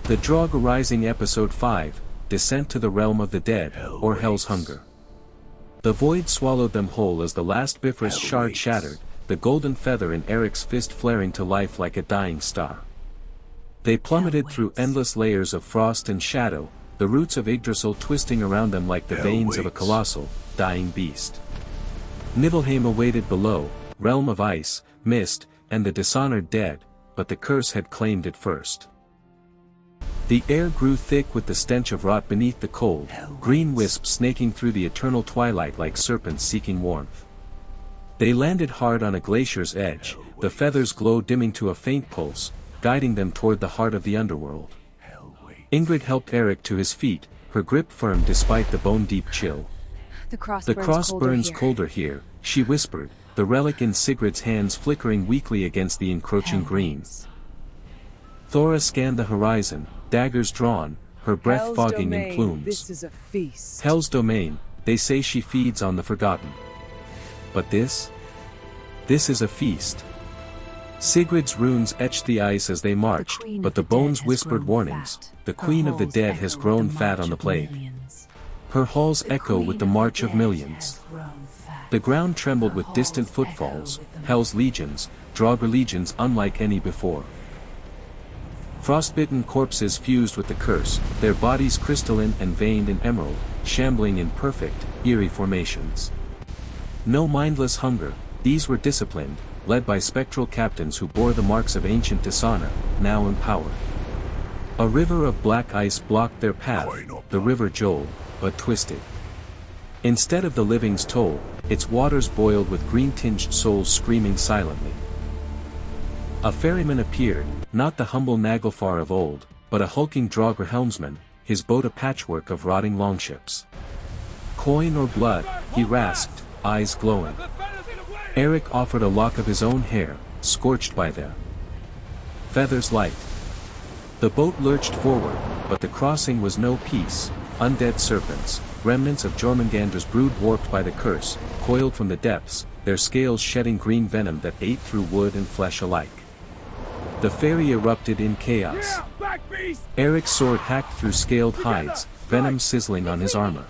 The Draugr Rising Episode 5, Descent to the Realm of the Dead, or Hell's Hunger. The void swallowed them whole as the last Bifrost shard shattered, the golden feather in Erik's fist flaring to life like a dying star. They plummeted through endless layers of frost and shadow, the roots of Yggdrasil twisting around them like the veins of a colossal, dying beast. Niflheim awaited below, realm of ice, mist, and the dishonored dead, but the curse had claimed it first. The air grew thick with the stench of rot beneath the cold, green wisps snaking through the eternal twilight like serpents seeking warmth. They landed hard on a glacier's edge, the feathers glow dimming to a faint pulse, guiding them toward the heart of the underworld. Ingrid helped Erik to his feet, her grip firm despite the bone-deep chill. The cross burns colder here, she whispered, the relic in Sigrid's hands flickering weakly against the encroaching green. Thora scanned the horizon, daggers drawn, her breath Hell's fogging domain. in plumes. This is a feast. Hell's domain, they say she feeds on the forgotten. But this? This is a feast. Sigrid's runes etched the ice as they marched, but the bones whispered warnings. The Queen of the Dead has grown fat on the plague. Her halls echo with the march of millions. The ground trembled with distant footfalls, Hell's legions, Draugr legions unlike any before. Frostbitten corpses fused with the curse, their bodies crystalline and veined in emerald, shambling in perfect, eerie formations. No mindless hunger, these were disciplined, led by spectral captains who bore the marks of ancient dishonor, now empowered. A river of black ice blocked their path, the River Gjöll, but twisted. Instead of the living's toll, its waters boiled with green-tinged souls screaming silently. A ferryman appeared, not the humble Naglfar of old, but a hulking Draugr helmsman, his boat a patchwork of rotting longships. Coin or blood, he rasped, eyes glowing. Erik offered a lock of his own hair, scorched by their feathers light. The boat lurched forward, but the crossing was no peace. Undead serpents, remnants of Jormungandr's brood warped by the curse, coiled from the depths, their scales shedding green venom that ate through wood and flesh alike. The ferry erupted in chaos. Erik's sword hacked through scaled hides, venom sizzling on his armor.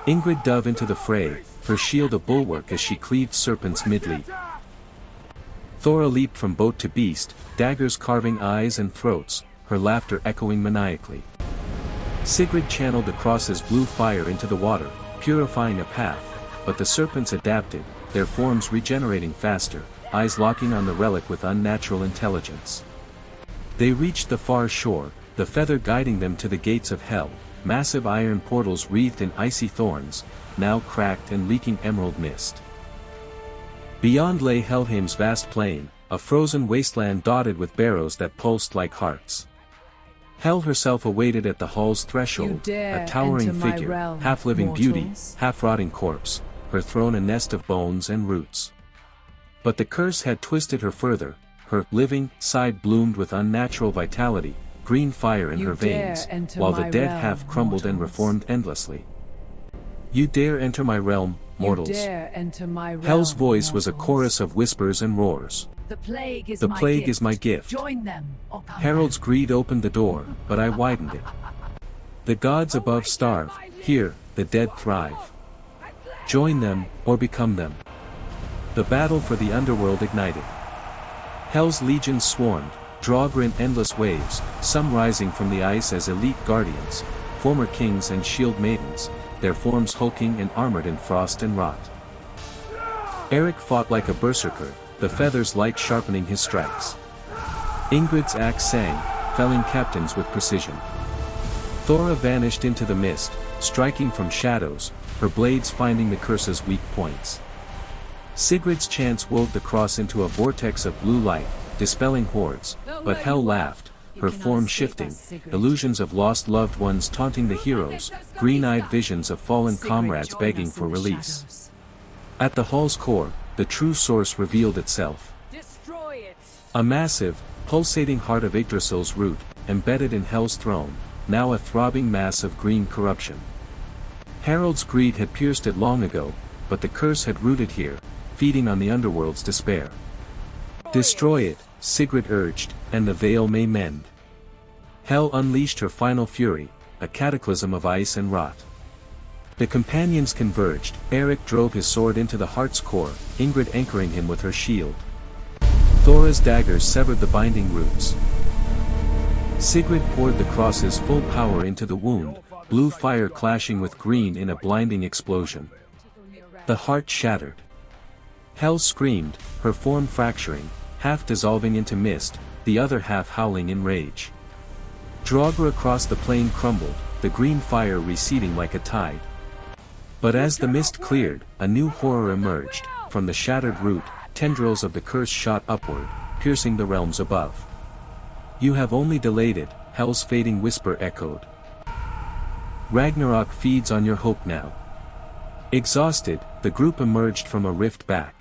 Ingrid dove into the fray, her shield a bulwark as she cleaved serpents mid-leap. Thora leaped from boat to beast, daggers carving eyes and throats, her laughter echoing maniacally. Sigrid channeled the cross's blue fire into the water, purifying a path, but the serpents adapted, their forms regenerating faster, eyes locking on the relic with unnatural intelligence. They reached the far shore, the feather guiding them to the gates of hell, massive iron portals wreathed in icy thorns, now cracked and leaking emerald mist. Beyond lay Helheim's vast plain, a frozen wasteland dotted with barrows that pulsed like hearts. Hell herself awaited at the hall's threshold, a towering figure, half-living beauty, half-rotting corpse, her throne a nest of bones and roots. But the curse had twisted her further, her living side bloomed with unnatural vitality, green fire in her veins, while the dead half crumbled and reformed endlessly. You dare enter my realm, mortals. Hell's voice was a chorus of whispers and roars. The plague is my gift. Join them, or come Harald's greed opened the door, but I widened it. The gods above starve, here, the dead thrive. Join them, or become them. The battle for the underworld ignited. Hell's legions swarmed, Draugr in endless waves, some rising from the ice as elite guardians, former kings and shield maidens, their forms hulking and armored in frost and rot. Erik fought like a berserker, the feathers light sharpening his strikes. Ingrid's axe sang, felling captains with precision. Thora vanished into the mist, striking from shadows, her blades finding the curse's weak points. Sigrid's chants wove the cross into a vortex of blue light, dispelling hordes, but Hell laughed, her form shifting, illusions of lost loved ones taunting the heroes, green-eyed visions of fallen comrades begging for release. At the hall's core, the true source revealed itself. A massive, pulsating heart of Yggdrasil's root, embedded in Hell's throne, now a throbbing mass of green corruption. Harald's greed had pierced it long ago, but the curse had rooted here, feeding on the underworld's despair. Destroy it, Sigrid urged, and the veil may mend. Hell unleashed her final fury, a cataclysm of ice and rot. The companions converged. Erik drove his sword into the heart's core, Ingrid anchoring him with her shield. Thora's daggers severed the binding roots. Sigrid poured the cross's full power into the wound, blue fire clashing with green in a blinding explosion. The heart shattered. Hel screamed, her form fracturing, half dissolving into mist, the other half howling in rage. Draugr across the plain crumbled, the green fire receding like a tide. But as the mist cleared, a new horror emerged. From the shattered root, tendrils of the curse shot upward, piercing the realms above. You have only delayed it, Hel's fading whisper echoed. Ragnarok feeds on your hope now. Exhausted, the group emerged from a rift back.